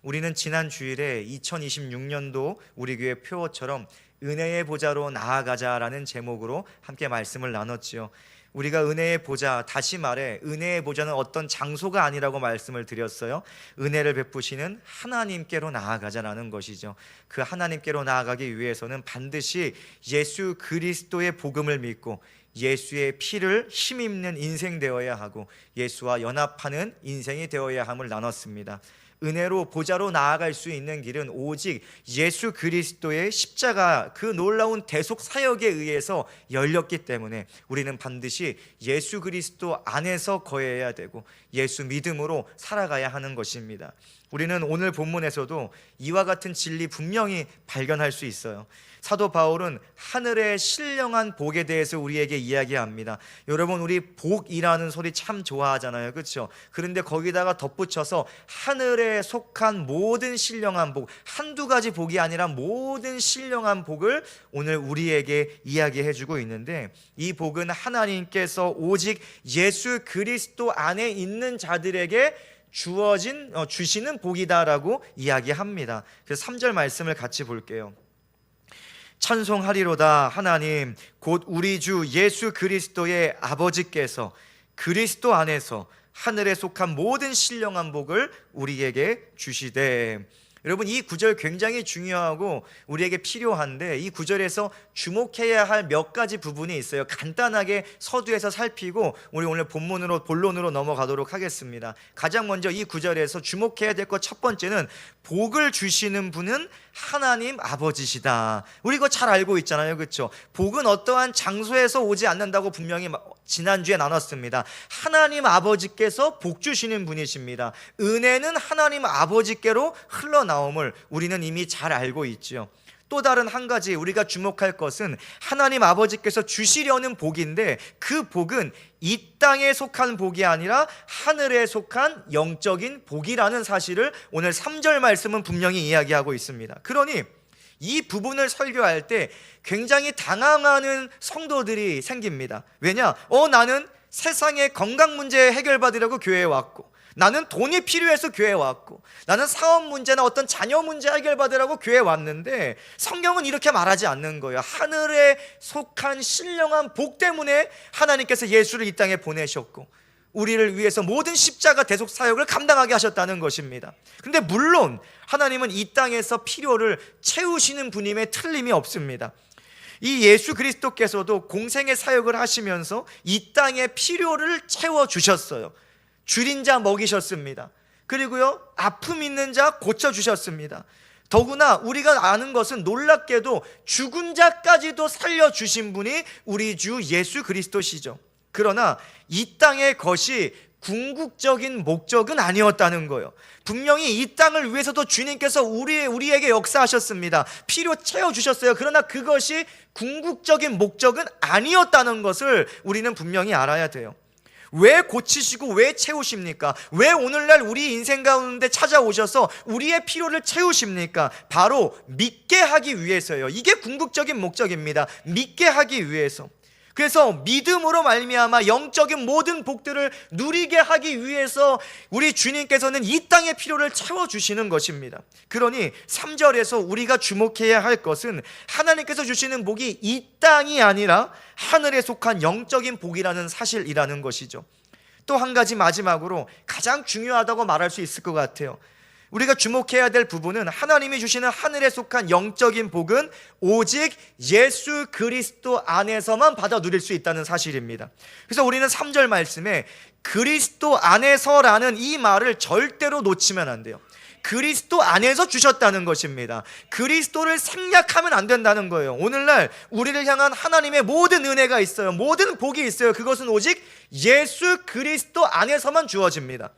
우리는 지난 주일에 2026년도 우리 교회 표어처럼 은혜의 보좌로 나아가자라는 제목으로 함께 말씀을 나눴지요. 우리가 은혜의 보좌, 다시 말해 은혜의 보좌는 어떤 장소가 아니라고 말씀을 드렸어요. 은혜를 베푸시는 하나님께로 나아가자라는 것이죠. 그 하나님께로 나아가기 위해서는 반드시 예수 그리스도의 복음을 믿고 예수의 피를 힘입는 인생 되어야 하고 예수와 연합하는 인생이 되어야 함을 나눴습니다. 은혜로 보좌로 나아갈 수 있는 길은 오직 예수 그리스도의 십자가 그 놀라운 대속 사역에 의해서 열렸기 때문에 우리는 반드시 예수 그리스도 안에서 거해야 되고 예수 믿음으로 살아가야 하는 것입니다. 우리는 오늘 본문에서도 이와 같은 진리 분명히 발견할 수 있어요. 사도 바울은 하늘의 신령한 복에 대해서 우리에게 이야기합니다. 여러분, 우리 복이라는 소리 참 좋아하잖아요, 그렇죠? 그런데 거기다가 덧붙여서 하늘에 속한 모든 신령한 복, 한두 가지 복이 아니라 모든 신령한 복을 오늘 우리에게 이야기해주고 있는데, 이 복은 하나님께서 오직 예수 그리스도 안에 있는 자들에게 주시는 복이다라고 이야기합니다. 그래서 3절 말씀을 같이 볼게요. 찬송하리로다 하나님 곧 우리 주 예수 그리스도의 아버지께서 그리스도 안에서 하늘에 속한 모든 신령한 복을 우리에게 주시되. 여러분, 이 구절 굉장히 중요하고 우리에게 필요한데 이 구절에서 주목해야 할 몇 가지 부분이 있어요. 간단하게 서두에서 살피고 우리 오늘 본론으로 넘어가도록 하겠습니다. 가장 먼저 이 구절에서 주목해야 될 것 첫 번째는 복을 주시는 분은 하나님 아버지시다. 우리 이거 잘 알고 있잖아요, 그렇죠? 복은 어떠한 장소에서 오지 않는다고 분명히 지난주에 나눴습니다. 하나님 아버지께서 복 주시는 분이십니다. 은혜는 하나님 아버지께로 흘러나옴을 우리는 이미 잘 알고 있지요. 또 다른 한 가지 우리가 주목할 것은 하나님 아버지께서 주시려는 복인데 그 복은 이 땅에 속한 복이 아니라 하늘에 속한 영적인 복이라는 사실을 오늘 3절 말씀은 분명히 이야기하고 있습니다. 그러니 이 부분을 설교할 때 굉장히 당황하는 성도들이 생깁니다. 왜냐? 나는 세상의 건강 문제 해결받으려고 교회에 왔고, 나는 돈이 필요해서 교회에 왔고, 나는 사업 문제나 어떤 자녀 문제 해결받으려고 교회에 왔는데 성경은 이렇게 말하지 않는 거예요. 하늘에 속한 신령한 복 때문에 하나님께서 예수를 이 땅에 보내셨고 우리를 위해서 모든 십자가 대속 사역을 감당하게 하셨다는 것입니다. 근데 물론 하나님은 이 땅에서 필요를 채우시는 분임에 틀림이 없습니다. 이 예수 그리스도께서도 공생의 사역을 하시면서 이 땅의 필요를 채워주셨어요. 줄인 자 먹이셨습니다. 그리고요, 아픔 있는 자 고쳐주셨습니다. 더구나 우리가 아는 것은 놀랍게도 죽은 자까지도 살려주신 분이 우리 주 예수 그리스도시죠. 그러나 이 땅의 것이 궁극적인 목적은 아니었다는 거예요. 분명히 이 땅을 위해서도 주님께서 우리에게 역사하셨습니다. 필요 채워주셨어요. 그러나 그것이 궁극적인 목적은 아니었다는 것을 우리는 분명히 알아야 돼요. 왜 고치시고 왜 채우십니까? 왜 오늘날 우리 인생 가운데 찾아오셔서 우리의 필요를 채우십니까? 바로 믿게 하기 위해서예요. 이게 궁극적인 목적입니다. 믿게 하기 위해서. 그래서 믿음으로 말미암아 영적인 모든 복들을 누리게 하기 위해서 우리 주님께서는 이 땅의 필요를 채워주시는 것입니다. 그러니 3절에서 우리가 주목해야 할 것은 하나님께서 주시는 복이 이 땅이 아니라 하늘에 속한 영적인 복이라는 사실이라는 것이죠. 또 한 가지 마지막으로 가장 중요하다고 말할 수 있을 것 같아요. 우리가 주목해야 될 부분은 하나님이 주시는 하늘에 속한 영적인 복은 오직 예수 그리스도 안에서만 받아 누릴 수 있다는 사실입니다. 그래서 우리는 3절 말씀에 그리스도 안에서라는 이 말을 절대로 놓치면 안 돼요. 그리스도 안에서 주셨다는 것입니다. 그리스도를 생략하면 안 된다는 거예요. 오늘날 우리를 향한 하나님의 모든 은혜가 있어요. 모든 복이 있어요. 그것은 오직 예수 그리스도 안에서만 주어집니다.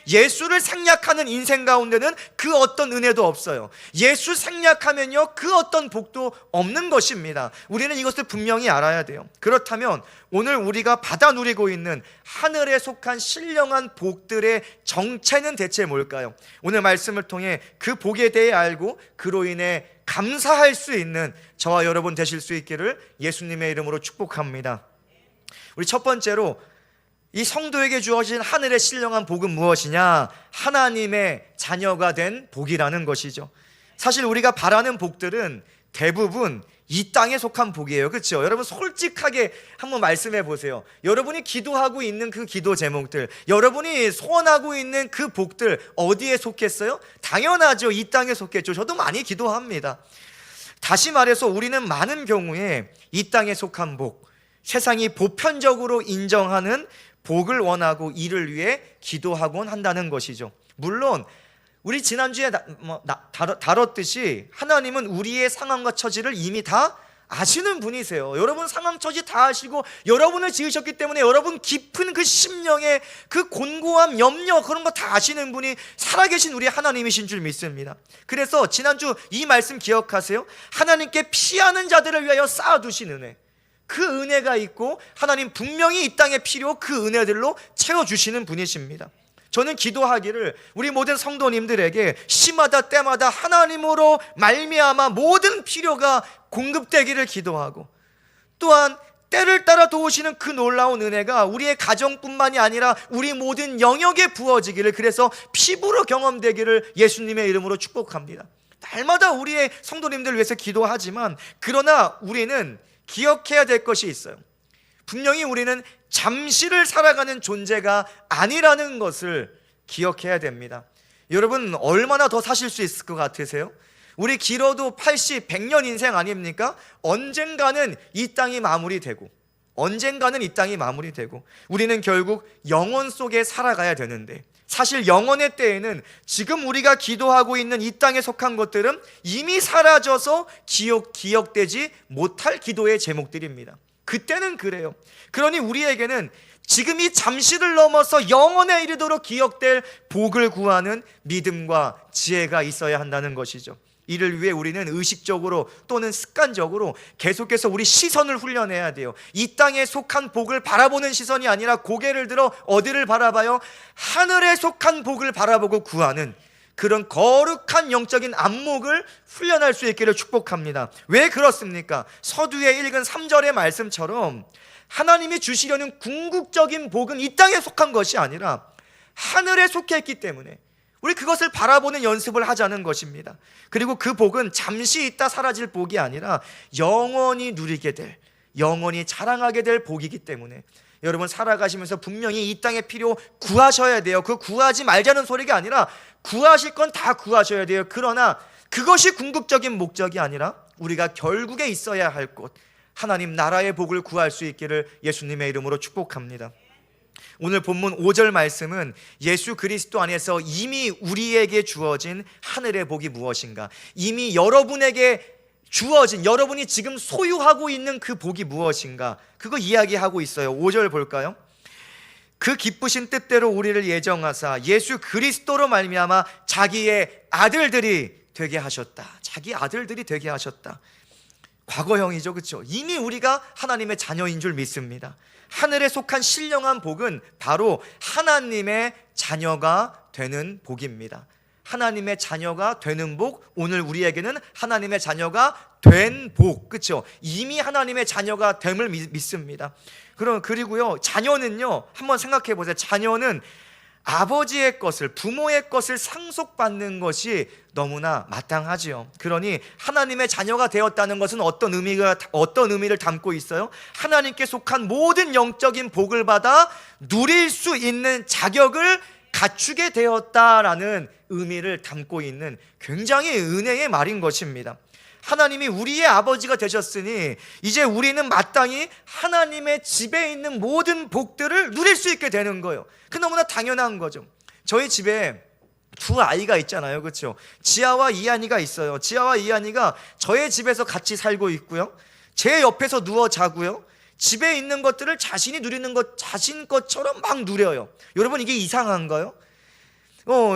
예수를 생략하는 인생 가운데는 그 어떤 은혜도 없어요. 예수 생략하면요, 그 어떤 복도 없는 것입니다. 우리는 이것을 분명히 알아야 돼요. 그렇다면 오늘 우리가 받아 누리고 있는 하늘에 속한 신령한 복들의 정체는 대체 뭘까요? 오늘 말씀을 통해 그 복에 대해 알고 그로 인해 감사할 수 있는 저와 여러분 되실 수 있기를 예수님의 이름으로 축복합니다. 우리 첫 번째로 이 성도에게 주어진 하늘의 신령한 복은 무엇이냐? 하나님의 자녀가 된 복이라는 것이죠. 사실 우리가 바라는 복들은 대부분 이 땅에 속한 복이에요. 그렇죠? 여러분 솔직하게 한번 말씀해 보세요. 여러분이 기도하고 있는 그 기도 제목들, 여러분이 소원하고 있는 그 복들 어디에 속했어요? 당연하죠. 이 땅에 속했죠. 저도 많이 기도합니다. 다시 말해서 우리는 많은 경우에 이 땅에 속한 복, 세상이 보편적으로 인정하는 복을 원하고 이를 위해 기도하곤 한다는 것이죠. 물론 우리 지난주에 다뤘듯이 하나님은 우리의 상황과 처지를 이미 다 아시는 분이세요. 여러분 상황 처지 다 아시고 여러분을 지으셨기 때문에 여러분 깊은 그 심령의 그 곤고함, 염려 그런 거 다 아시는 분이 살아계신 우리 하나님이신 줄 믿습니다. 그래서 지난주 이 말씀 기억하세요. 하나님께 피하는 자들을 위하여 쌓아두신 은혜, 그 은혜가 있고 하나님 분명히 이 땅의 필요 그 은혜들로 채워주시는 분이십니다. 저는 기도하기를 우리 모든 성도님들에게 시마다 때마다 하나님으로 말미암아 모든 필요가 공급되기를 기도하고, 또한 때를 따라 도우시는 그 놀라운 은혜가 우리의 가정뿐만이 아니라 우리 모든 영역에 부어지기를, 그래서 피부로 경험되기를 예수님의 이름으로 축복합니다. 날마다 우리의 성도님들을 위해서 기도하지만, 그러나 우리는 기억해야 될 것이 있어요. 분명히 우리는 잠시를 살아가는 존재가 아니라는 것을 기억해야 됩니다. 여러분 얼마나 더 사실 수 있을 것 같으세요? 우리 길어도 80, 100년 인생 아닙니까? 언젠가는 이 땅이 마무리되고 우리는 결국 영원 속에 살아가야 되는데, 사실 영원의 때에는 지금 우리가 기도하고 있는 이 땅에 속한 것들은 이미 사라져서 기억되지 못할 기도의 제목들입니다. 그때는 그래요. 그러니 우리에게는 지금 이 잠시를 넘어서 영원에 이르도록 기억될 복을 구하는 믿음과 지혜가 있어야 한다는 것이죠. 이를 위해 우리는 의식적으로 또는 습관적으로 계속해서 우리 시선을 훈련해야 돼요. 이 땅에 속한 복을 바라보는 시선이 아니라 고개를 들어 어디를 바라봐요? 하늘에 속한 복을 바라보고 구하는 그런 거룩한 영적인 안목을 훈련할 수 있기를 축복합니다. 왜 그렇습니까? 서두에 읽은 3절의 말씀처럼 하나님이 주시려는 궁극적인 복은 이 땅에 속한 것이 아니라 하늘에 속해 있기 때문에 우리 그것을 바라보는 연습을 하자는 것입니다. 그리고 그 복은 잠시 있다 사라질 복이 아니라 영원히 누리게 될, 영원히 자랑하게 될 복이기 때문에 여러분 살아가시면서 분명히 이 땅의 필요 구하셔야 돼요. 그 구하지 말자는 소리가 아니라 구하실 건 다 구하셔야 돼요. 그러나 그것이 궁극적인 목적이 아니라 우리가 결국에 있어야 할 곳, 하나님 나라의 복을 구할 수 있기를 예수님의 이름으로 축복합니다. 오늘 본문 5절 말씀은 예수 그리스도 안에서 이미 우리에게 주어진 하늘의 복이 무엇인가, 이미 여러분에게 주어진, 여러분이 지금 소유하고 있는 그 복이 무엇인가, 그거 이야기하고 있어요. 5절 볼까요? 그 기쁘신 뜻대로 우리를 예정하사 예수 그리스도로 말미암아 자기의 아들들이 되게 하셨다. 자기 아들들이 되게 하셨다. 과거형이죠, 그렇죠? 이미 우리가 하나님의 자녀인 줄 믿습니다. 하늘에 속한 신령한 복은 바로 하나님의 자녀가 되는 복입니다. 하나님의 자녀가 되는 복, 오늘 우리에게는 하나님의 자녀가 된 복, 그렇죠? 이미 하나님의 자녀가 됨을 믿습니다. 그리고요, 자녀는요, 한번 생각해 보세요. 자녀는 아버지의 것을, 부모의 것을 상속받는 것이 너무나 마땅하지요. 그러니 하나님의 자녀가 되었다는 것은 어떤 의미를 담고 있어요? 하나님께 속한 모든 영적인 복을 받아 누릴 수 있는 자격을 갖추게 되었다라는 의미를 담고 있는 굉장히 은혜의 말인 것입니다. 하나님이 우리의 아버지가 되셨으니 이제 우리는 마땅히 하나님의 집에 있는 모든 복들을 누릴 수 있게 되는 거예요. 그 너무나 당연한 거죠. 저희 집에 두 아이가 있잖아요, 그렇죠? 지아와 이한이가 있어요. 지아와 이한이가 저의 집에서 같이 살고 있고요, 제 옆에서 누워 자고요, 집에 있는 것들을 자신이 누리는 것 자신 것처럼 막 누려요. 여러분 이게 이상한가요?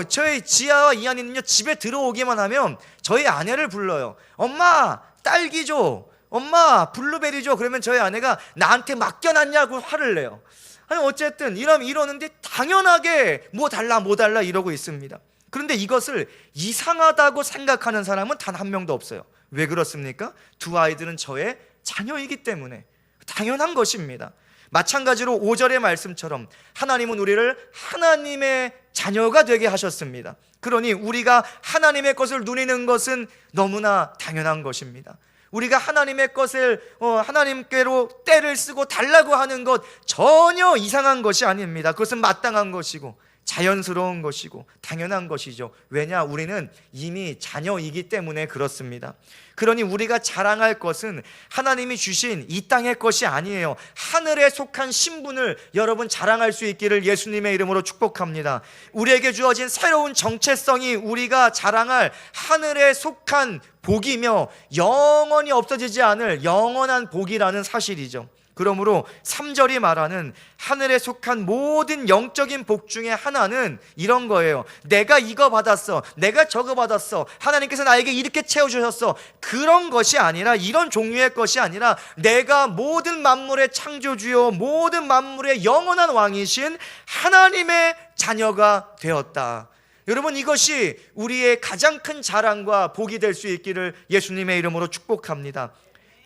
저희 지아와 이한이는요, 집에 들어오기만 하면 저희 아내를 불러요. 엄마 딸기 줘, 엄마 블루베리 줘. 그러면 저희 아내가 나한테 맡겨놨냐고 화를 내요. 아니 어쨌든 이러는데 당연하게 뭐 달라 이러고 있습니다. 그런데 이것을 이상하다고 생각하는 사람은 단 한 명도 없어요. 왜 그렇습니까? 두 아이들은 저의 자녀이기 때문에 당연한 것입니다. 마찬가지로 5절의 말씀처럼 하나님은 우리를 하나님의 자녀가 되게 하셨습니다. 그러니 우리가 하나님의 것을 누리는 것은 너무나 당연한 것입니다. 우리가 하나님의 것을 하나님께로 때를 쓰고 달라고 하는 것 전혀 이상한 것이 아닙니다. 그것은 마땅한 것이고 자연스러운 것이고 당연한 것이죠. 왜냐? 우리는 이미 자녀이기 때문에 그렇습니다. 그러니 우리가 자랑할 것은 하나님이 주신 이 땅의 것이 아니에요. 하늘에 속한 신분을 여러분 자랑할 수 있기를 예수님의 이름으로 축복합니다. 우리에게 주어진 새로운 정체성이 우리가 자랑할 하늘에 속한 복이며 영원히 없어지지 않을 영원한 복이라는 사실이죠. 그러므로 3절이 말하는 하늘에 속한 모든 영적인 복 중에 하나는 이런 거예요. 내가 이거 받았어, 내가 저거 받았어, 하나님께서 나에게 이렇게 채워주셨어, 그런 것이 아니라, 이런 종류의 것이 아니라 내가 모든 만물의 창조주요 모든 만물의 영원한 왕이신 하나님의 자녀가 되었다. 여러분, 이것이 우리의 가장 큰 자랑과 복이 될 수 있기를 예수님의 이름으로 축복합니다.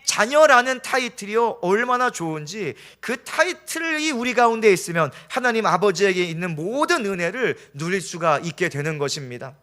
자녀라는 타이틀이요, 얼마나 좋은지, 그 타이틀이 우리 가운데 있으면 하나님 아버지에게 있는 모든 은혜를 누릴 수가 있게 되는 것입니다.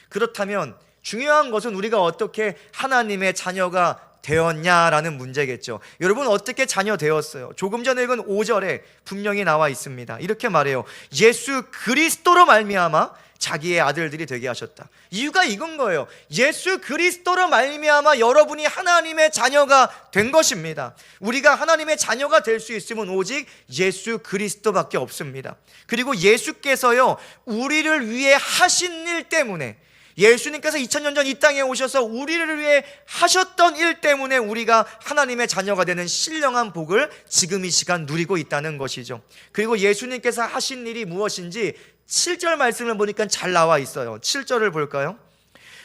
그렇다면 중요한 것은 우리가 어떻게 하나님의 자녀가 되었냐라는 문제겠죠. 여러분, 어떻게 자녀 되었어요? 조금 전에 읽은 5절에 분명히 나와 있습니다. 이렇게 말해요. 예수 그리스도로 말미암아 자기의 아들들이 되게 하셨다. 이유가 이건 거예요. 예수 그리스도로 말미암아 여러분이 하나님의 자녀가 된 것입니다. 우리가 하나님의 자녀가 될 수 있으면 오직 예수 그리스도밖에 없습니다. 그리고 예수께서요, 우리를 위해 하신 일 때문에, 예수님께서 2000년 전 이 땅에 오셔서 우리를 위해 하셨던 일 때문에 우리가 하나님의 자녀가 되는 신령한 복을 지금 이 시간 누리고 있다는 것이죠. 그리고 예수님께서 하신 일이 무엇인지 7절 말씀을 보니까 잘 나와 있어요. 7절을 볼까요?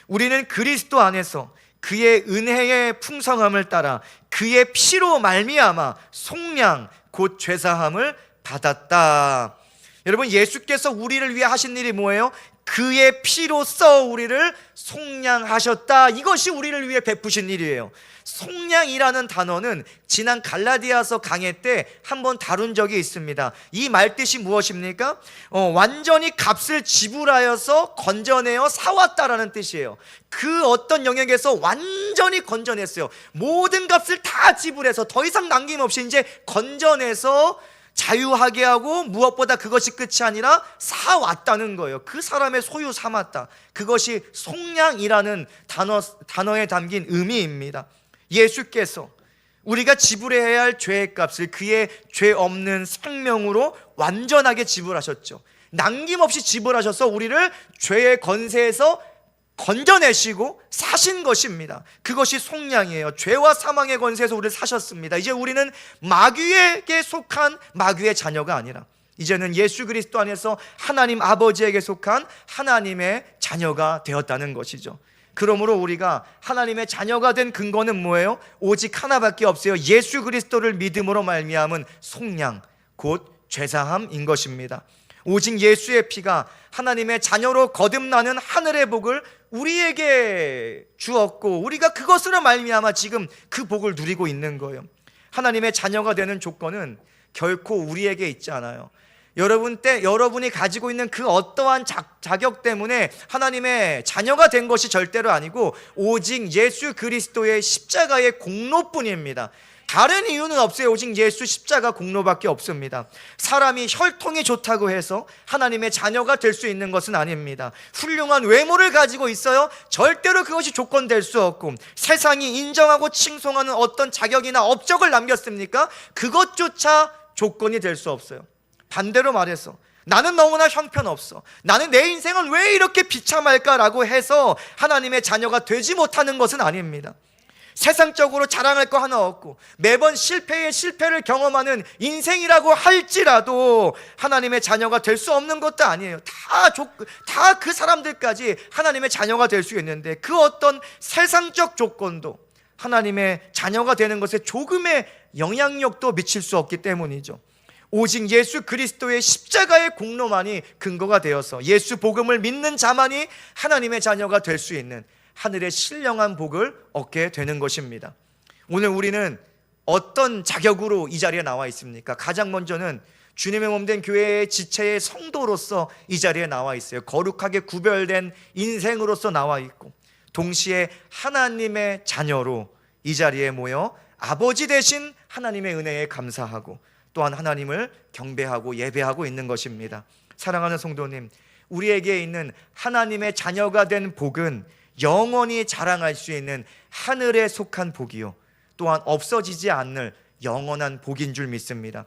우리는 그리스도 안에서 그의 은혜의 풍성함을 따라 그의 피로 말미암아 속량 곧 죄사함을 받았다. 여러분, 예수께서 우리를 위해 하신 일이 뭐예요? 그의 피로써 우리를 속량하셨다. 이것이 우리를 위해 베푸신 일이에요. 속량이라는 단어는 지난 갈라디아서 강해 때 한번 다룬 적이 있습니다. 이 말뜻이 무엇입니까? 완전히 값을 지불하여서 건져내어 사왔다라는 뜻이에요. 그 어떤 영역에서 완전히 건져냈어요. 모든 값을 다 지불해서 더 이상 남김없이 이제 건져내서 자유하게 하고, 무엇보다 그것이 끝이 아니라 사왔다는 거예요. 그 사람의 소유 삼았다. 그것이 속량이라는 단어에 담긴 의미입니다. 예수께서 우리가 지불해야 할 죄의 값을 그의 죄 없는 생명으로 완전하게 지불하셨죠. 남김없이 지불하셔서 우리를 죄의 건세에서 건져내시고 사신 것입니다. 그것이 속량이에요. 죄와 사망의 권세에서 우리를 사셨습니다. 이제 우리는 마귀에게 속한 마귀의 자녀가 아니라 이제는 예수 그리스도 안에서 하나님 아버지에게 속한 하나님의 자녀가 되었다는 것이죠. 그러므로 우리가 하나님의 자녀가 된 근거는 뭐예요? 오직 하나밖에 없어요. 예수 그리스도를 믿음으로 말미암은 속량, 곧 죄사함인 것입니다. 오직 예수의 피가 하나님의 자녀로 거듭나는 하늘의 복을 우리에게 주었고, 우리가 그것으로 말미암아 지금 그 복을 누리고 있는 거예요. 하나님의 자녀가 되는 조건은 결코 우리에게 있지 않아요. 여러분이 가지고 있는 그 어떠한 자격 때문에 하나님의 자녀가 된 것이 절대로 아니고 오직 예수 그리스도의 십자가의 공로뿐입니다. 다른 이유는 없어요. 오직 예수 십자가 공로밖에 없습니다. 사람이 혈통이 좋다고 해서 하나님의 자녀가 될 수 있는 것은 아닙니다. 훌륭한 외모를 가지고 있어요? 절대로 그것이 조건 될 수 없고, 세상이 인정하고 칭송하는 어떤 자격이나 업적을 남겼습니까? 그것조차 조건이 될 수 없어요. 반대로 말해서 나는 너무나 형편없어, 나는 내 인생은 왜 이렇게 비참할까라고 해서 하나님의 자녀가 되지 못하는 것은 아닙니다. 세상적으로 자랑할 거 하나 없고 매번 실패의 실패를 경험하는 인생이라고 할지라도 하나님의 자녀가 될 수 없는 것도 아니에요. 다 그 사람들까지 하나님의 자녀가 될 수 있는데 그 어떤 세상적 조건도 하나님의 자녀가 되는 것에 조금의 영향력도 미칠 수 없기 때문이죠. 오직 예수 그리스도의 십자가의 공로만이 근거가 되어서 예수 복음을 믿는 자만이 하나님의 자녀가 될 수 있는 하늘의 신령한 복을 얻게 되는 것입니다. 오늘 우리는 어떤 자격으로 이 자리에 나와 있습니까? 가장 먼저는 주님의 몸된 교회의 지체의 성도로서 이 자리에 나와 있어요. 거룩하게 구별된 인생으로서 나와 있고, 동시에 하나님의 자녀로 이 자리에 모여 아버지 되신 하나님의 은혜에 감사하고 또한 하나님을 경배하고 예배하고 있는 것입니다. 사랑하는 성도님, 우리에게 있는 하나님의 자녀가 된 복은 영원히 자랑할 수 있는 하늘에 속한 복이요, 또한 없어지지 않을 영원한 복인 줄 믿습니다.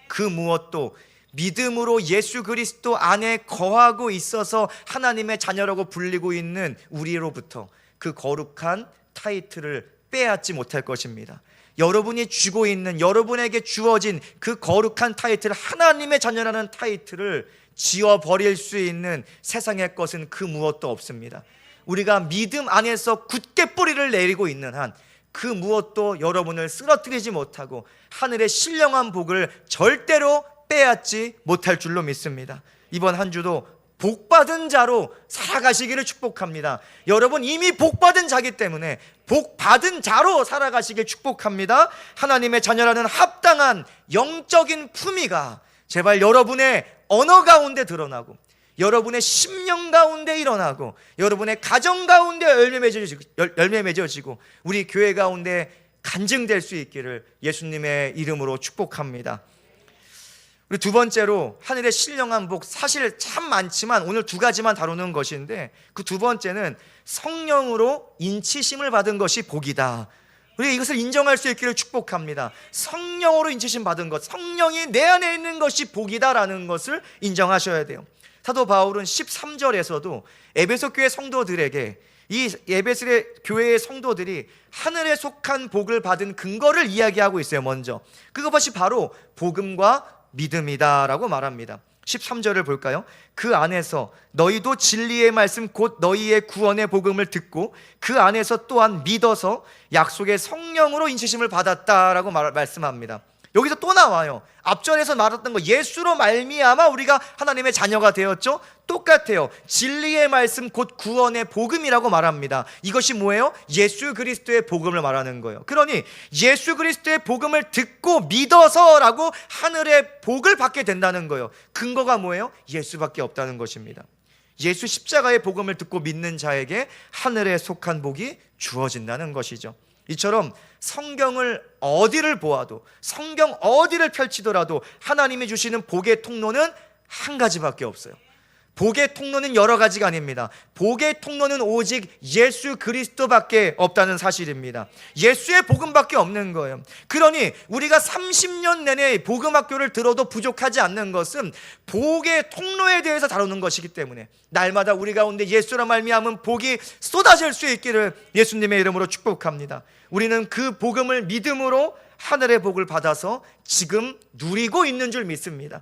그 무엇도 믿음으로 예수 그리스도 안에 거하고 있어서 하나님의 자녀라고 불리고 있는 우리로부터 그 거룩한 타이틀을 빼앗지 못할 것입니다. 여러분이 쥐고 있는, 여러분에게 주어진 그 거룩한 타이틀, 하나님의 자녀라는 타이틀을 지워버릴 수 있는 세상의 것은 그 무엇도 없습니다. 우리가 믿음 안에서 굳게 뿌리를 내리고 있는 한 그 무엇도 여러분을 쓰러뜨리지 못하고 하늘의 신령한 복을 절대로 빼앗지 못할 줄로 믿습니다. 이번 한 주도 복받은 자로 살아가시기를 축복합니다. 여러분 이미 복받은 자기 때문에 복받은 자로 살아가시길 축복합니다. 하나님의 자녀라는 합당한 영적인 품위가 제발 여러분의 언어 가운데 드러나고, 여러분의 심령 가운데 일어나고, 여러분의 가정 가운데 열매 맺어지고 우리 교회 가운데 간증될 수 있기를 예수님의 이름으로 축복합니다. 우리 두 번째로 하늘의 신령한 복, 사실 참 많지만 오늘 두 가지만 다루는 것인데, 그 두 번째는 성령으로 인치심을 받은 것이 복이다. 우리가 이것을 인정할 수 있기를 축복합니다. 성령으로 인치심 받은 것, 성령이 내 안에 있는 것이 복이다라는 것을 인정하셔야 돼요. 사도 바울은 13절에서도 에베소 교회 성도들에게, 이 에베소 교회의 성도들이 하늘에 속한 복을 받은 근거를 이야기하고 있어요. 먼저 그것이 바로 복음과 믿음이다라고 말합니다. 13절을 볼까요? 그 안에서 너희도 진리의 말씀 곧 너희의 구원의 복음을 듣고 그 안에서 또한 믿어서 약속의 성령으로 인치심을 받았다라고 말씀합니다. 여기서 또 나와요. 앞전에서 말했던 거, 예수로 말미암아 우리가 하나님의 자녀가 되었죠. 똑같아요. 진리의 말씀 곧 구원의 복음이라고 말합니다. 이것이 뭐예요? 예수 그리스도의 복음을 말하는 거예요. 그러니 예수 그리스도의 복음을 듣고 믿어서라고 하늘의 복을 받게 된다는 거예요. 근거가 뭐예요? 예수밖에 없다는 것입니다. 예수 십자가의 복음을 듣고 믿는 자에게 하늘에 속한 복이 주어진다는 것이죠. 이처럼 성경을 어디를 보아도, 성경 어디를 펼치더라도 하나님이 주시는 복의 통로는 한 가지밖에 없어요. 복의 통로는 여러 가지가 아닙니다. 복의 통로는 오직 예수 그리스도밖에 없다는 사실입니다. 예수의 복음밖에 없는 거예요. 그러니 우리가 30년 내내 복음학교를 들어도 부족하지 않는 것은 복의 통로에 대해서 다루는 것이기 때문에 날마다 우리 가운데 예수로 말미암은 복이 쏟아질 수 있기를 예수님의 이름으로 축복합니다. 우리는 그 복음을 믿음으로 하늘의 복을 받아서 지금 누리고 있는 줄 믿습니다.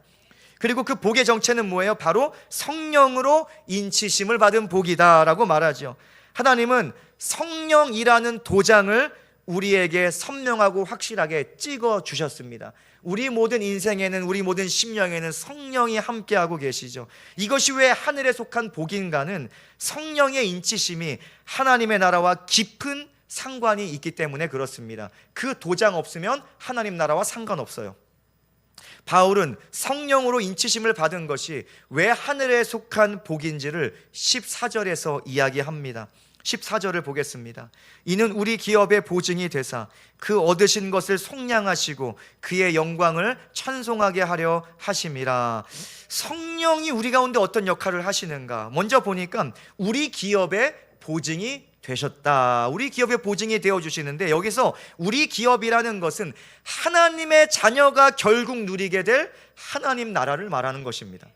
그리고 그 복의 정체는 뭐예요? 바로 성령으로 인치심을 받은 복이다라고 말하죠. 하나님은 성령이라는 도장을 우리에게 선명하고 확실하게 찍어 주셨습니다. 우리 모든 인생에는, 우리 모든 심령에는 성령이 함께하고 계시죠. 이것이 왜 하늘에 속한 복인가는 성령의 인치심이 하나님의 나라와 깊은 상관이 있기 때문에 그렇습니다. 그 도장 없으면 하나님 나라와 상관없어요. 바울은 성령으로 인치심을 받은 것이 왜 하늘에 속한 복인지를 14절에서 이야기합니다. 14절을 보겠습니다. 이는 우리 기업의 보증이 되사 그 얻으신 것을 속량하시고 그의 영광을 찬송하게 하려 하심이라. 성령이 우리 가운데 어떤 역할을 하시는가? 먼저 보니까 우리 기업의 보증이 되셨다. 우리 기업의 보증이 되어주시는데, 여기서 우리 기업이라는 것은 하나님의 자녀가 결국 누리게 될 하나님 나라를 말하는 것입니다.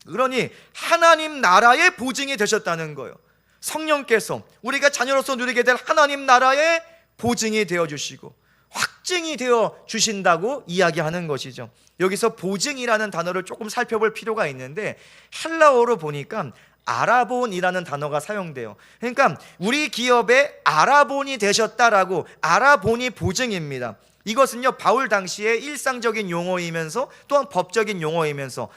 그러니 하나님 나라의 보증이 되셨다는 거예요. 성령께서 우리가 자녀로서 누리게 될 하나님 나라의 보증이 되어주시고 확증이 되어주신다고 이야기하는 것이죠. 여기서 보증이라는 단어를 조금 살펴볼 필요가 있는데, 헬라어로 보니까 아라본이라는 단어가 사용돼요. 그러니까 우리 기업의 아라본이 되셨다라고, 아라본이 보증입니다. 이것은요, 바울 당시의 일상적인 용어이면서 또한 법적인 용어이면서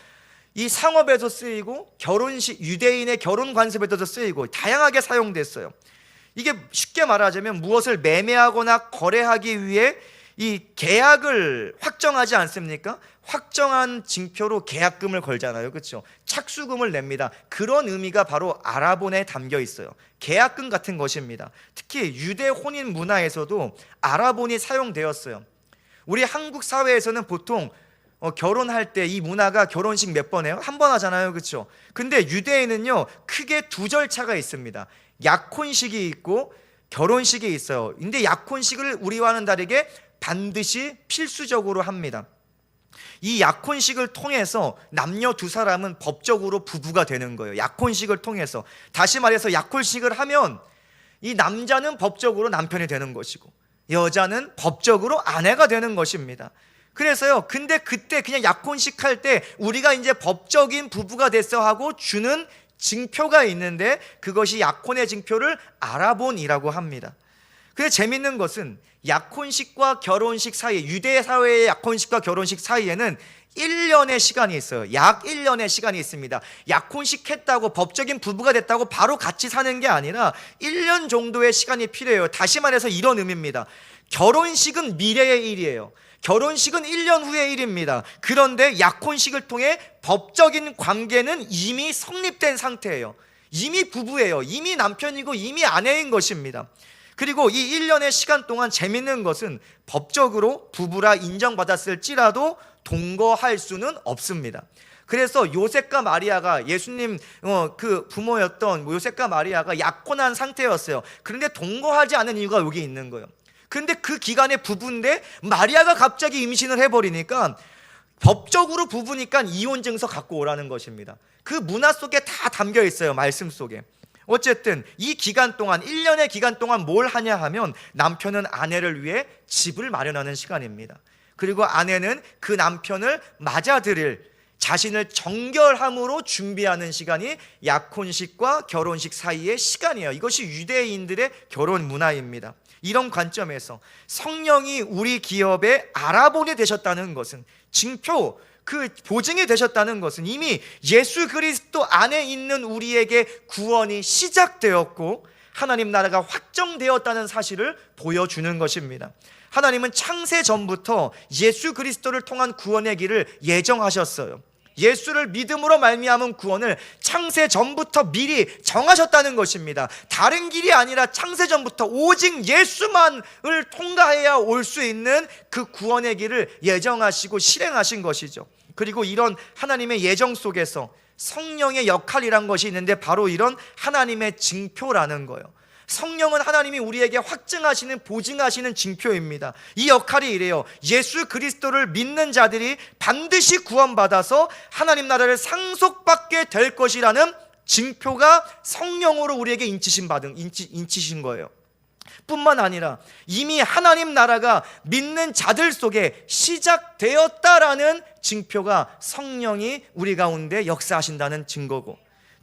이 상업에서 쓰이고 결혼식, 유대인의 결혼 관습에도 쓰이고 다양하게 사용됐어요. 이게 쉽게 말하자면 무엇을 매매하거나 거래하기 위해 이 계약을 확정하지 않습니까? 확정한 징표로 계약금을 걸잖아요. 그렇죠? 착수금을 냅니다. 그런 의미가 바로 아라본에 담겨 있어요. 계약금 같은 것입니다. 특히 유대 혼인 문화에서도 아라본이 사용되었어요. 우리 한국 사회에서는 보통 결혼할 때 이 문화가 결혼식 몇 번 해요? 한 번 하잖아요. 그렇죠? 근데 유대에는요 크게 두 절차가 있습니다. 약혼식이 있고 결혼식이 있어요. 근데 약혼식을 우리와는 다르게 반드시 필수적으로 합니다. 이 약혼식을 통해서 남녀 두 사람은 법적으로 부부가 되는 거예요. 약혼식을 통해서. 다시 말해서 약혼식을 하면 이 남자는 법적으로 남편이 되는 것이고 여자는 법적으로 아내가 되는 것입니다. 그래서요, 근데 그때 그냥 약혼식 할 때 우리가 이제 법적인 부부가 됐어 하고 주는 징표가 있는데 그것이 약혼의 징표를 아라본이라고 합니다. 근데 재밌는 것은 약혼식과 결혼식 사이, 유대 사회의 약혼식과 결혼식 사이에는 1년의 시간이 있어요. 약 1년의 시간이 있습니다. 약혼식 했다고 법적인 부부가 됐다고 바로 같이 사는 게 아니라 1년 정도의 시간이 필요해요. 다시 말해서 이런 의미입니다. 결혼식은 미래의 일이에요. 결혼식은 1년 후의 일입니다. 그런데 약혼식을 통해 법적인 관계는 이미 성립된 상태예요. 이미 부부예요. 이미 남편이고 이미 아내인 것입니다. 그리고 이 1년의 시간 동안 재밌는 것은 법적으로 부부라 인정받았을지라도 동거할 수는 없습니다. 그래서 요셉과 마리아가 예수님 그 부모였던 요셉과 마리아가 약혼한 상태였어요. 그런데 동거하지 않은 이유가 여기 있는 거예요. 그런데 그 기간에 부부인데 마리아가 갑자기 임신을 해버리니까 법적으로 부부니까 이혼 증서 갖고 오라는 것입니다. 그 문화 속에 다 담겨 있어요. 말씀 속에. 어쨌든 이 기간 동안 1년의 기간 동안 뭘 하냐 하면 남편은 아내를 위해 집을 마련하는 시간입니다. 그리고 아내는 그 남편을 맞아들일 자신을 정결함으로 준비하는 시간이 약혼식과 결혼식 사이의 시간이에요. 이것이 유대인들의 결혼 문화입니다. 이런 관점에서 성령이 우리 기업의 아라본이 되셨다는 것은 징표, 그 보증이 되셨다는 것은 이미 예수 그리스도 안에 있는 우리에게 구원이 시작되었고 하나님 나라가 확정되었다는 사실을 보여주는 것입니다. 하나님은 창세 전부터 예수 그리스도를 통한 구원의 길을 예정하셨어요. 예수를 믿음으로 말미암은 구원을 창세 전부터 미리 정하셨다는 것입니다. 다른 길이 아니라 창세 전부터 오직 예수만을 통과해야 올 수 있는 그 구원의 길을 예정하시고 실행하신 것이죠. 그리고 이런 하나님의 예정 속에서 성령의 역할이란 것이 있는데 바로 이런 하나님의 징표라는 거예요. 성령은 하나님이 우리에게 확증하시는 보증하시는 징표입니다. 이 역할이 이래요. 예수 그리스도를 믿는 자들이 반드시 구원받아서 하나님 나라를 상속받게 될 것이라는 징표가 성령으로 우리에게 인치신 거예요. 뿐만 아니라 이미 하나님 나라가 믿는 자들 속에 시작되었다라는 징표가 성령이 우리 가운데 역사하신다는 증거고,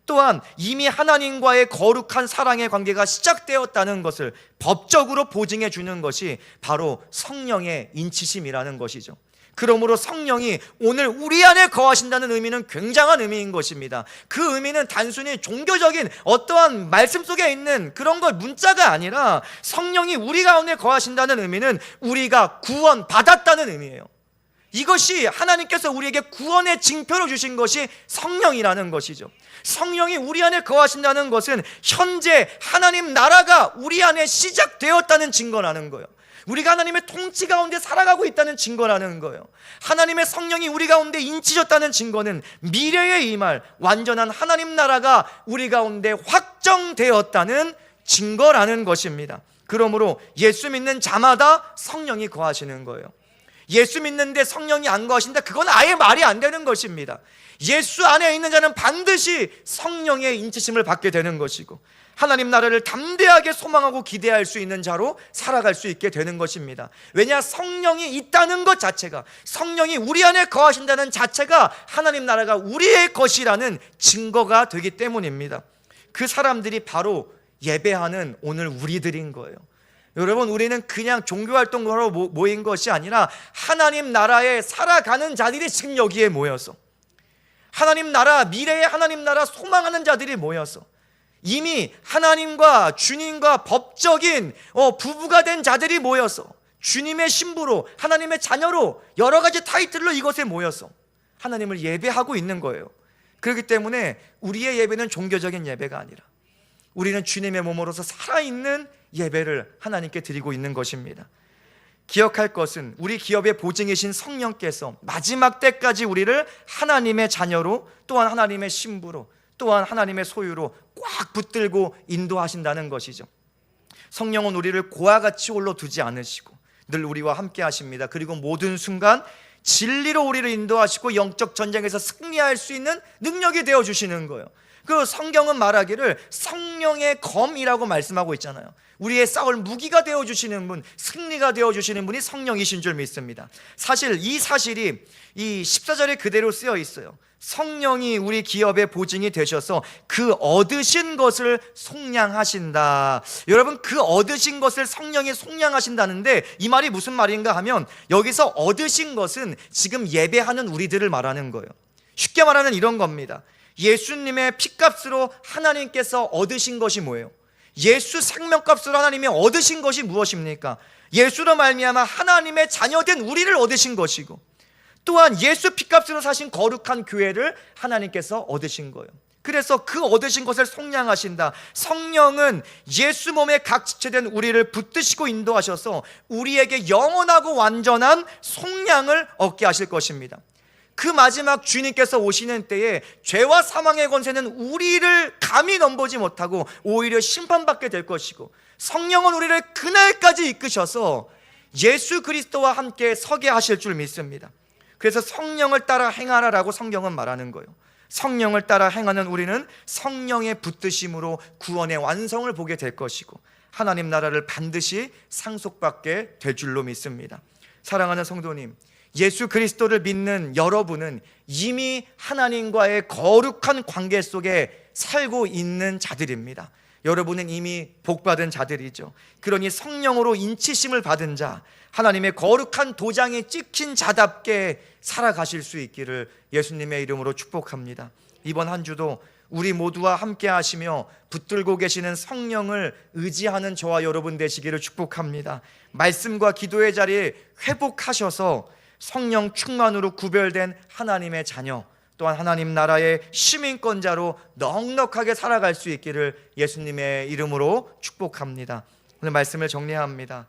또한 이미 하나님과의 거룩한 사랑의 관계가 시작되었다는 것을 법적으로 보증해 주는 것이 바로 성령의 인치심이라는 것이죠. 그러므로 성령이 오늘 우리 안에 거하신다는 의미는 굉장한 의미인 것입니다. 그 의미는 단순히 종교적인 어떠한 말씀 속에 있는 그런 것 문자가 아니라 성령이 우리 가운데 거하신다는 의미는 우리가 구원받았다는 의미예요. 이것이 하나님께서 우리에게 구원의 징표로 주신 것이 성령이라는 것이죠. 성령이 우리 안에 거하신다는 것은 현재 하나님 나라가 우리 안에 시작되었다는 증거라는 거예요. 우리가 하나님의 통치 가운데 살아가고 있다는 증거라는 거예요. 하나님의 성령이 우리 가운데 인치셨다는 증거는 미래에 임할 완전한 하나님 나라가 우리 가운데 확정되었다는 증거라는 것입니다. 그러므로 예수 믿는 자마다 성령이 거하시는 거예요. 예수 믿는데 성령이 안 거하신다? 그건 아예 말이 안 되는 것입니다. 예수 안에 있는 자는 반드시 성령의 인치심을 받게 되는 것이고 하나님 나라를 담대하게 소망하고 기대할 수 있는 자로 살아갈 수 있게 되는 것입니다. 왜냐? 성령이 있다는 것 자체가, 성령이 우리 안에 거하신다는 자체가 하나님 나라가 우리의 것이라는 증거가 되기 때문입니다. 그 사람들이 바로 예배하는 오늘 우리들인 거예요. 여러분, 우리는 그냥 종교활동으로 모인 것이 아니라 하나님 나라에 살아가는 자들이 지금 여기에 모여서 하나님 나라, 미래의 하나님 나라 소망하는 자들이 모여서 이미 하나님과 주님과 법적인 부부가 된 자들이 모여서 주님의 신부로, 하나님의 자녀로, 여러 가지 타이틀로 이것에 모여서 하나님을 예배하고 있는 거예요. 그렇기 때문에 우리의 예배는 종교적인 예배가 아니라 우리는 주님의 몸으로서 살아있는 예배를 하나님께 드리고 있는 것입니다. 기억할 것은 우리 기업의 보증이신 성령께서 마지막 때까지 우리를 하나님의 자녀로, 또한 하나님의 신부로, 또한 하나님의 소유로 꽉 붙들고 인도하신다는 것이죠. 성령은 우리를 고와 같이 홀로 두지 않으시고 늘 우리와 함께 하십니다. 그리고 모든 순간 진리로 우리를 인도하시고 영적 전쟁에서 승리할 수 있는 능력이 되어주시는 거예요. 그 성경은 말하기를 성령의 검이라고 말씀하고 있잖아요. 우리의 싸울 무기가 되어주시는 분, 승리가 되어주시는 분이 성령이신 줄 믿습니다. 사실 이 사실이 이 14절에 그대로 쓰여 있어요. 성령이 우리 기업의 보증이 되셔서 그 얻으신 것을 속량하신다. 여러분, 그 얻으신 것을 성령이 속량하신다는데 이 말이 무슨 말인가 하면, 여기서 얻으신 것은 지금 예배하는 우리들을 말하는 거예요. 쉽게 말하는 이런 겁니다. 예수님의 피값으로 하나님께서 얻으신 것이 뭐예요? 예수 생명값으로 하나님이 얻으신 것이 무엇입니까? 예수로 말미암아 하나님의 자녀된 우리를 얻으신 것이고, 또한 예수 피값으로 사신 거룩한 교회를 하나님께서 얻으신 거예요. 그래서 그 얻으신 것을 속량하신다. 성령은 예수 몸의 각 지체된 우리를 붙드시고 인도하셔서 우리에게 영원하고 완전한 속량을 얻게 하실 것입니다. 그 마지막 주님께서 오시는 때에 죄와 사망의 권세는 우리를 감히 넘보지 못하고 오히려 심판받게 될 것이고, 성령은 우리를 그날까지 이끄셔서 예수 그리스도와 함께 서게 하실 줄 믿습니다. 그래서 성령을 따라 행하라라고 성경은 말하는 거예요. 성령을 따라 행하는 우리는 성령의 붙드심으로 구원의 완성을 보게 될 것이고 하나님 나라를 반드시 상속받게 될 줄로 믿습니다. 사랑하는 성도님, 예수 그리스도를 믿는 여러분은 이미 하나님과의 거룩한 관계 속에 살고 있는 자들입니다. 여러분은 이미 복받은 자들이죠. 그러니 성령으로 인치심을 받은 자, 하나님의 거룩한 도장이 찍힌 자답게 살아가실 수 있기를 예수님의 이름으로 축복합니다. 이번 한 주도 우리 모두와 함께 하시며 붙들고 계시는 성령을 의지하는 저와 여러분 되시기를 축복합니다. 말씀과 기도의 자리에 회복하셔서 성령 충만으로 구별된 하나님의 자녀, 또한 하나님 나라의 시민권자로 넉넉하게 살아갈 수 있기를 예수님의 이름으로 축복합니다. 오늘 말씀을 정리합니다.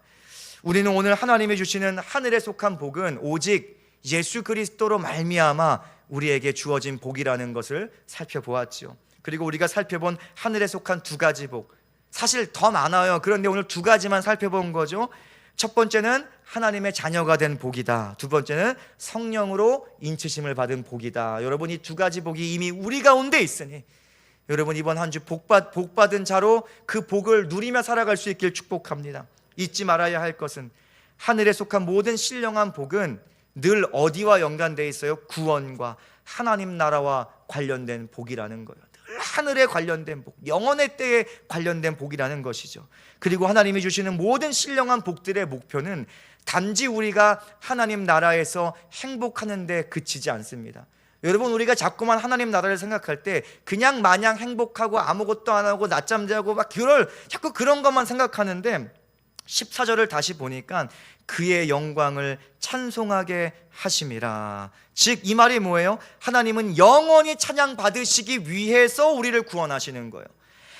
우리는 오늘 하나님이 주시는 하늘에 속한 복은 오직 예수 그리스도로 말미암아 우리에게 주어진 복이라는 것을 살펴보았죠. 그리고 우리가 살펴본 하늘에 속한 두 가지 복, 사실 더 많아요. 그런데 오늘 두 가지만 살펴본 거죠. 첫 번째는 하나님의 자녀가 된 복이다. 두 번째는 성령으로 인치심을 받은 복이다. 여러분, 이 두 가지 복이 이미 우리 가운데 있으니 여러분 이번 한 주 복받은 자로 그 복을 누리며 살아갈 수 있길 축복합니다. 잊지 말아야 할 것은 하늘에 속한 모든 신령한 복은 늘 어디와 연관되어 있어요? 구원과 하나님 나라와 관련된 복이라는 거예요. 늘 하늘에 관련된 복, 영원의 때에 관련된 복이라는 것이죠. 그리고 하나님이 주시는 모든 신령한 복들의 목표는 단지 우리가 하나님 나라에서 행복하는 데 그치지 않습니다. 여러분, 우리가 자꾸만 하나님 나라를 생각할 때 그냥 마냥 행복하고 아무것도 안 하고 낮잠 자고 막 자꾸 그런 것만 생각하는데 14절을 다시 보니까 그의 영광을 찬송하게 하심이라. 즉 이 말이 뭐예요? 하나님은 영원히 찬양 받으시기 위해서 우리를 구원하시는 거예요.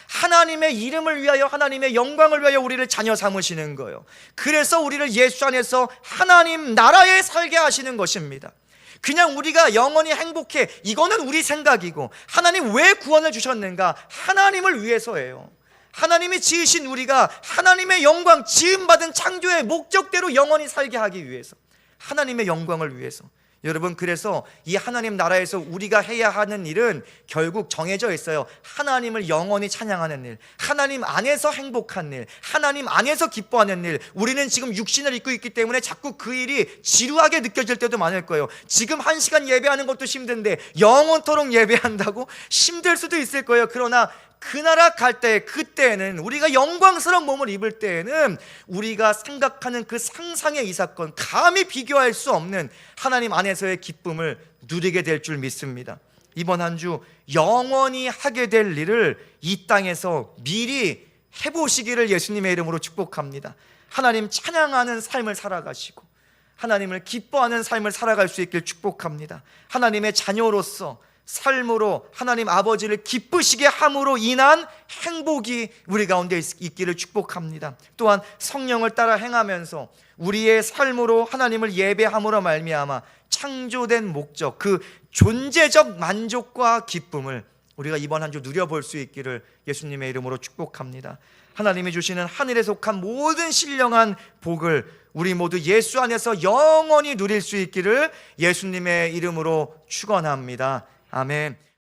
하나님의 이름을 위하여, 하나님의 영광을 위하여 우리를 자녀 삼으시는 거예요. 그래서 우리를 예수 안에서 하나님 나라에 살게 하시는 것입니다. 그냥 우리가 영원히 행복해, 이거는 우리 생각이고, 하나님 왜 구원을 주셨는가? 하나님을 위해서예요. 하나님이 지으신 우리가 하나님의 영광, 지음받은 창조의 목적대로 영원히 살게 하기 위해서, 하나님의 영광을 위해서. 여러분, 그래서 이 하나님 나라에서 우리가 해야 하는 일은 결국 정해져 있어요. 하나님을 영원히 찬양하는 일, 하나님 안에서 행복한 일, 하나님 안에서 기뻐하는 일. 우리는 지금 육신을 입고 있기 때문에 자꾸 그 일이 지루하게 느껴질 때도 많을 거예요. 지금 1시간 예배하는 것도 힘든데 영원토록 예배한다고? 힘들 수도 있을 거예요. 그러나 그 나라 갈 때, 그때는 우리가 영광스러운 몸을 입을 때에는 우리가 생각하는 그 상상의 이 사건, 감히 비교할 수 없는 하나님 안에서의 기쁨을 누리게 될 줄 믿습니다. 이번 한 주 영원히 하게 될 일을 이 땅에서 미리 해보시기를 예수님의 이름으로 축복합니다. 하나님 찬양하는 삶을 살아가시고 하나님을 기뻐하는 삶을 살아갈 수 있길 축복합니다. 하나님의 자녀로서 삶으로 하나님 아버지를 기쁘시게 함으로 인한 행복이 우리 가운데 있기를 축복합니다. 또한 성령을 따라 행하면서 우리의 삶으로 하나님을 예배함으로 말미암아 창조된 목적, 그 존재적 만족과 기쁨을 우리가 이번 한 주 누려볼 수 있기를 예수님의 이름으로 축복합니다. 하나님이 주시는 하늘에 속한 모든 신령한 복을 우리 모두 예수 안에서 영원히 누릴 수 있기를 예수님의 이름으로 축원합니다. 아멘.